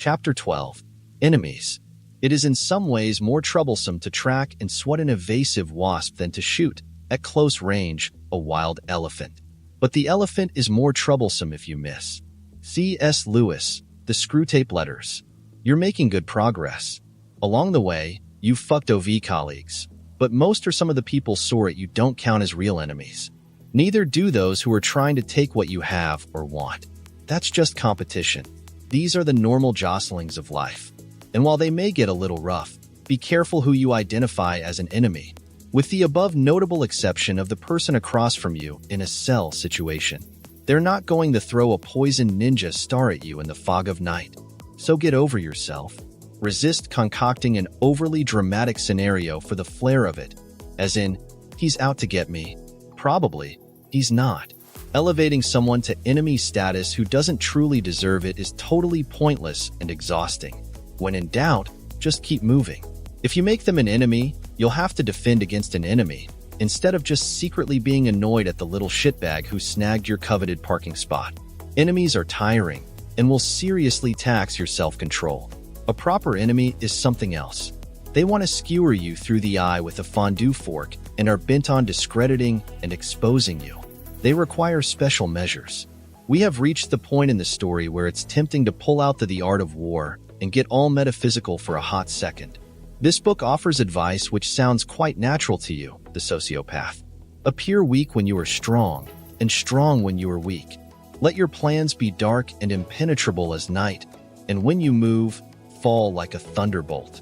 Chapter 12. Enemies. It is in some ways more troublesome to track and swat an evasive wasp than to shoot, at close range, a wild elephant. But the elephant is more troublesome if you miss. C.S. Lewis, The Screwtape Letters. You're making good progress. Along the way, you've fucked OV colleagues, but most or some of the people sore at you don't count as real enemies. Neither do those who are trying to take what you have or want. That's just competition. These are the normal jostlings of life. And while they may get a little rough, be careful who you identify as an enemy, with the above notable exception of the person across from you in a cell situation. They're not going to throw a poison ninja star at you in the fog of night. So get over yourself. Resist concocting an overly dramatic scenario for the flair of it, as in, he's out to get me. Probably, he's not. Elevating someone to enemy status who doesn't truly deserve it is totally pointless and exhausting. When in doubt, just keep moving. If you make them an enemy, you'll have to defend against an enemy, instead of just secretly being annoyed at the little shitbag who snagged your coveted parking spot. Enemies are tiring and will seriously tax your self-control. A proper enemy is something else. They want to skewer you through the eye with a fondue fork and are bent on discrediting and exposing you. They require special measures. We have reached the point in the story where it's tempting to pull out the art of war and get all metaphysical for a hot second. This book offers advice which sounds quite natural to you, the sociopath. Appear weak when you are strong, and strong when you are weak. Let your plans be dark and impenetrable as night, and when you move, fall like a thunderbolt.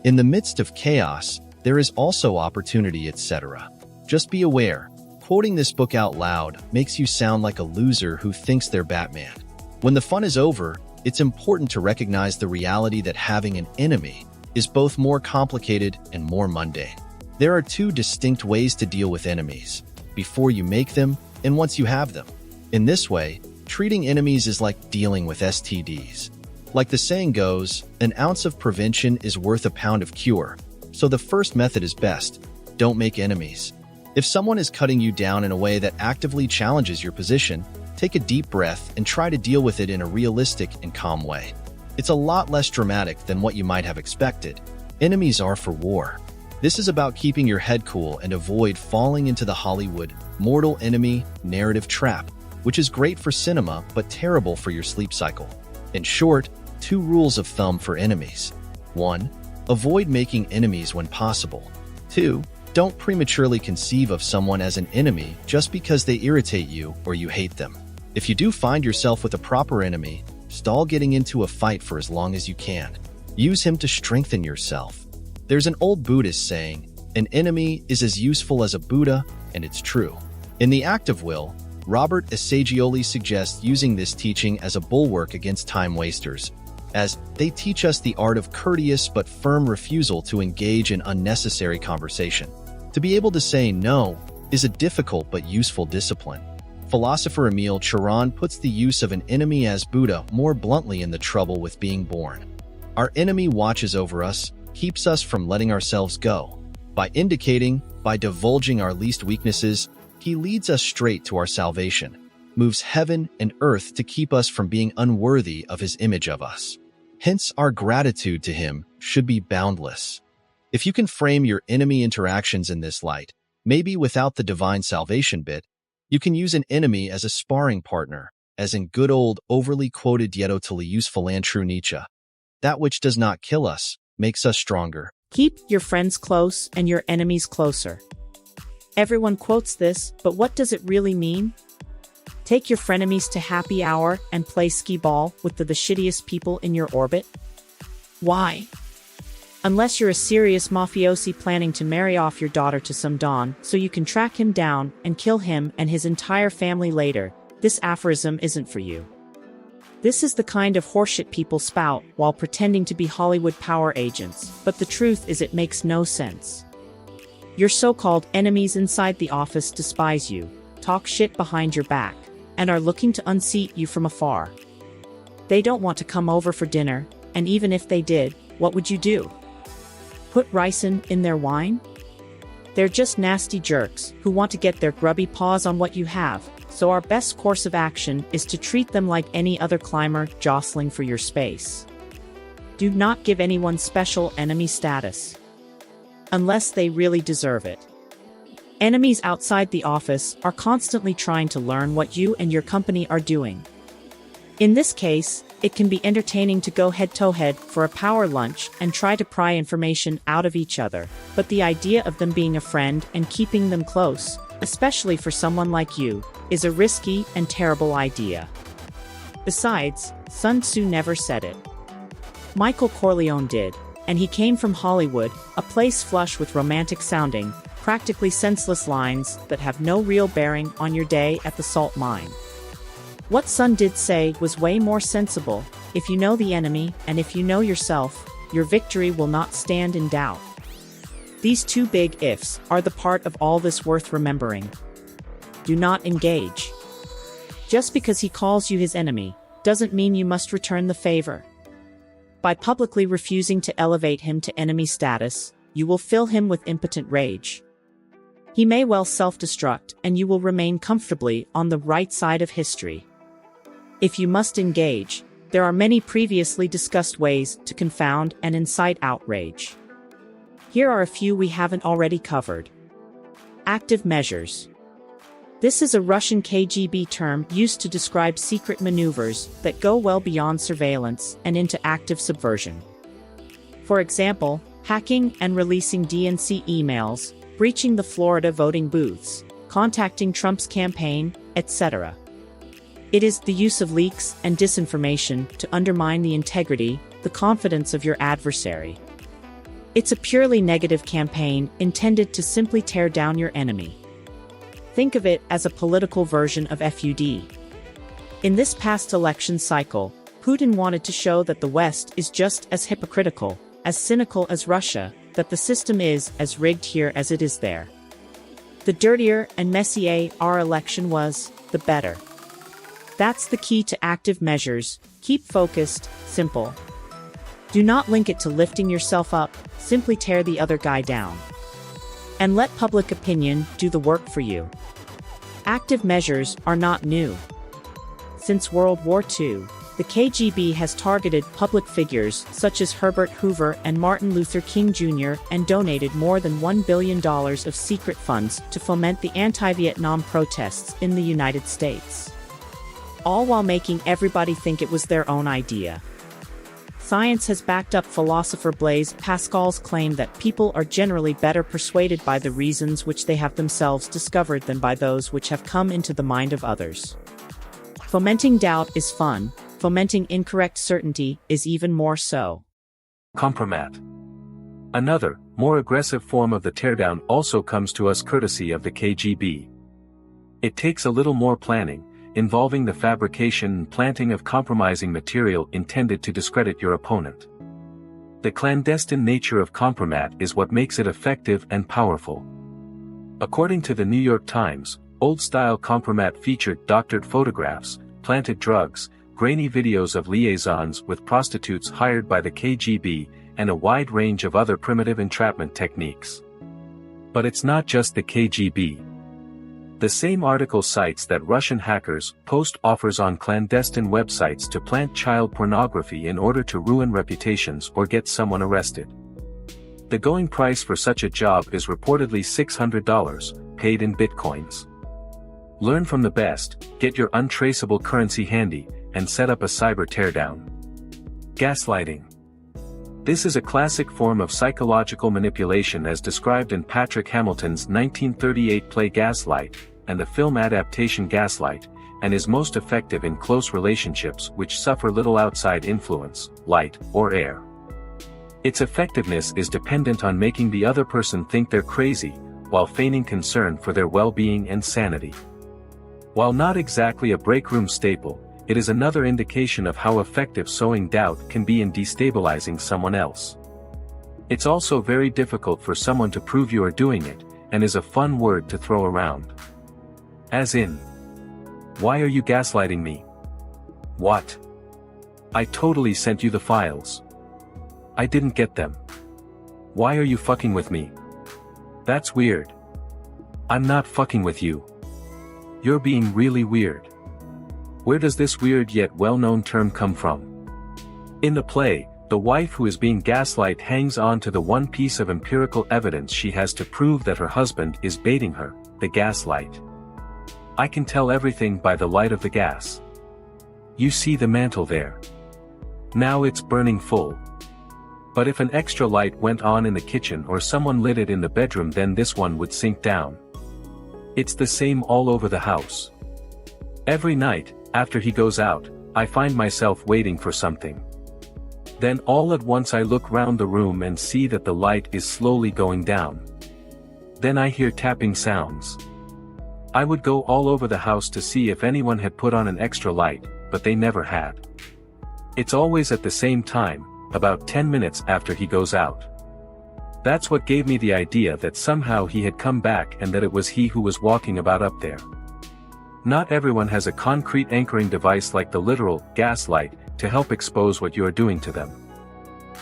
In the midst of chaos, there is also opportunity, etc. Just be aware. Quoting this book out loud makes you sound like a loser who thinks they're Batman. When the fun is over, it's important to recognize the reality that having an enemy is both more complicated and more mundane. There are two distinct ways to deal with enemies: before you make them and once you have them. In this way, treating enemies is like dealing with STDs. Like the saying goes, an ounce of prevention is worth a pound of cure. So the first method is best. Don't make enemies. If someone is cutting you down in a way that actively challenges your position, take a deep breath and try to deal with it in a realistic and calm way. It's a lot less dramatic than what you might have expected. Enemies are for war. This is about keeping your head cool and avoid falling into the Hollywood mortal enemy narrative trap, which is great for cinema but terrible for your sleep cycle. In short, 2 rules of thumb for enemies. 1. Avoid making enemies when possible. 2. Don't prematurely conceive of someone as an enemy just because they irritate you or you hate them. If you do find yourself with a proper enemy, stall getting into a fight for as long as you can. Use him to strengthen yourself. There's an old Buddhist saying, an enemy is as useful as a Buddha, and it's true. In The Act of Will, Robert Assagioli suggests using this teaching as a bulwark against time wasters, as they teach us the art of courteous but firm refusal to engage in unnecessary conversation. To be able to say no is a difficult but useful discipline. Philosopher Emile Cioran puts the use of an enemy as Buddha more bluntly in The Trouble with Being Born. Our enemy watches over us, keeps us from letting ourselves go. By divulging our least weaknesses, he leads us straight to our salvation, moves heaven and earth to keep us from being unworthy of his image of us. Hence, our gratitude to him should be boundless. If you can frame your enemy interactions in this light, maybe without the divine salvation bit, you can use an enemy as a sparring partner, as in good old overly quoted Dieto Tullius Philantru Nietzsche. That which does not kill us makes us stronger. Keep your friends close and your enemies closer. Everyone quotes this, but what does it really mean? Take your frenemies to happy hour and play skee-ball with the shittiest people in your orbit? Why? Unless you're a serious mafiosi planning to marry off your daughter to some don so you can track him down and kill him and his entire family later, this aphorism isn't for you. This is the kind of horseshit people spout while pretending to be Hollywood power agents, but the truth is it makes no sense. Your so-called enemies inside the office despise you, talk shit behind your back, and are looking to unseat you from afar. They don't want to come over for dinner, and even if they did, what would you do? Put ricin in their wine? They're just nasty jerks who want to get their grubby paws on what you have, so our best course of action is to treat them like any other climber jostling for your space. Do not give anyone special enemy status. Unless they really deserve it. Enemies outside the office are constantly trying to learn what you and your company are doing. In this case, it can be entertaining to go head-to-head for a power lunch and try to pry information out of each other, but the idea of them being a friend and keeping them close, especially for someone like you, is a risky and terrible idea. Besides, Sun Tzu never said it. Michael Corleone did, and he came from Hollywood, a place flush with romantic-sounding, practically senseless lines that have no real bearing on your day at the salt mine. What Sun did say was way more sensible: if you know the enemy, and if you know yourself, your victory will not stand in doubt. These two big ifs are the part of all this worth remembering. Do not engage. Just because he calls you his enemy, doesn't mean you must return the favor. By publicly refusing to elevate him to enemy status, you will fill him with impotent rage. He may well self-destruct, and you will remain comfortably on the right side of history. If you must engage, there are many previously discussed ways to confound and incite outrage. Here are a few we haven't already covered. Active measures. This is a Russian KGB term used to describe secret maneuvers that go well beyond surveillance and into active subversion. For example, hacking and releasing DNC emails, breaching the Florida voting booths, contacting Trump's campaign, etc. It is the use of leaks and disinformation to undermine the integrity, the confidence of your adversary. It's a purely negative campaign intended to simply tear down your enemy. Think of it as a political version of FUD. In this past election cycle, Putin wanted to show that the West is just as hypocritical, as cynical as Russia, that the system is as rigged here as it is there. The dirtier and messier our election was, the better. That's the key to active measures: keep focused, simple. Do not link it to lifting yourself up, simply tear the other guy down. And let public opinion do the work for you. Active measures are not new. Since World War II, the KGB has targeted public figures such as Herbert Hoover and Martin Luther King Jr. and donated more than $1 billion of secret funds to foment the anti-Vietnam protests in the United States. All while making everybody think it was their own idea. Science has backed up philosopher Blaise Pascal's claim that people are generally better persuaded by the reasons which they have themselves discovered than by those which have come into the mind of others. Fomenting doubt is fun, fomenting incorrect certainty is even more so. Compromat. Another, more aggressive form of the teardown also comes to us courtesy of the KGB. It takes a little more planning, involving the fabrication and planting of compromising material intended to discredit your opponent. The clandestine nature of compromat is what makes it effective and powerful. According to the New York Times, old-style compromat featured doctored photographs, planted drugs, grainy videos of liaisons with prostitutes hired by the KGB, and a wide range of other primitive entrapment techniques. But it's not just the KGB. The same article cites that Russian hackers post offers on clandestine websites to plant child pornography in order to ruin reputations or get someone arrested. The going price for such a job is reportedly $600, paid in bitcoins. Learn from the best, get your untraceable currency handy, and set up a cyber teardown. Gaslighting. This is a classic form of psychological manipulation as described in Patrick Hamilton's 1938 play Gaslight, and the film adaptation Gaslight, and is most effective in close relationships which suffer little outside influence, light, or air. Its effectiveness is dependent on making the other person think they're crazy, while feigning concern for their well-being and sanity. While not exactly a breakroom staple, it is another indication of how effective sowing doubt can be in destabilizing someone else. It's also very difficult for someone to prove you are doing it, and is a fun word to throw around. As in, why are you gaslighting me? What? I totally sent you the files. I didn't get them. Why are you fucking with me? That's weird. I'm not fucking with you. You're being really weird. Where does this weird yet well-known term come from? In the play, The wife who is being gaslighted hangs on to the one piece of empirical evidence she has to prove that her husband is baiting her, the gaslight. I can tell everything by the light of the gas. You see the mantle there. Now it's burning full. But if an extra light went on in the kitchen or someone lit it in the bedroom, then this one would sink down. It's the same all over the house. Every night, after he goes out, I find myself waiting for something. Then all at once I look round the room and see that the light is slowly going down. Then I hear tapping sounds. I would go all over the house to see if anyone had put on an extra light, but they never had. It's always at the same time, about 10 minutes after he goes out. That's what gave me the idea that somehow he had come back and that it was he who was walking about up there. Not everyone has a concrete anchoring device like the literal gaslight to help expose what you are doing to them.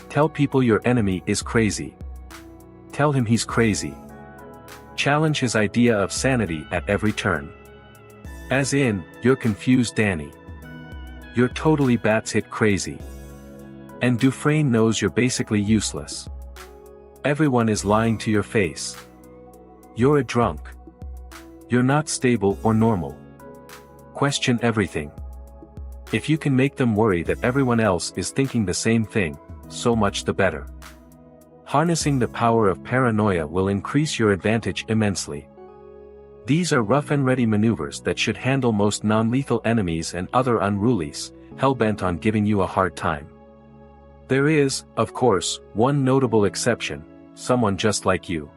Tell people your enemy is crazy. Tell him he's crazy. Challenge his idea of sanity at every turn. As in, you're confused Danny. You're totally batshit crazy. And Dufresne knows you're basically useless. Everyone is lying to your face. You're a drunk. You're not stable or normal. Question everything. If you can make them worry that everyone else is thinking the same thing, so much the better. Harnessing the power of paranoia will increase your advantage immensely. These are rough and ready maneuvers that should handle most non-lethal enemies and other unrulies, hell-bent on giving you a hard time. There is, of course, one notable exception, someone just like you.